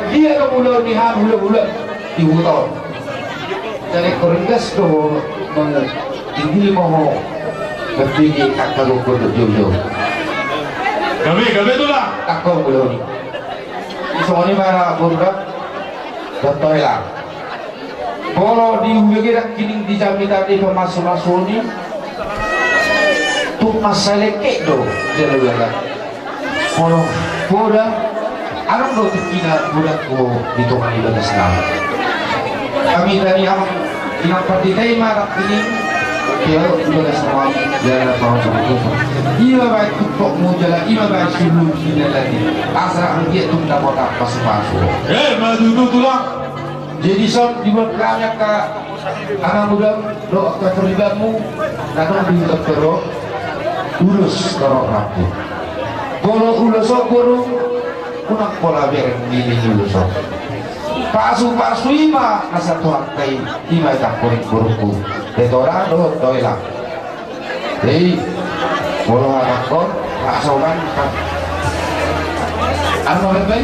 dia ke mula ni ha mula di hutan jadi koringas tu tinggi mau bertinggi kakak gua tu jauh kami tu lah kakak mula ni semua ni mana budak betul lah kalau di ujung kini dijamin tadi pemasuk ni tu masalah kek tu dia lebih kan kalau budak alam do kina budak ko dito kanila Islam kami dari ang inang partitay marap ini kaya udah sama jalan tahun sebelum iya baik tukok mo jalan iya baik sulu sila lagi asal ang dia tu dapat apa sepasu madu tu lah jadi sob dibuat banyak ka anak muda do ke terlibatmu kadang di dokter urus kalau rapi kalau urus guru kunak pola bereng dini dulu so pasu ima asa tuang kai ima tak kuring buruku detora do toilang jadi bola akor tak sauran anu lebih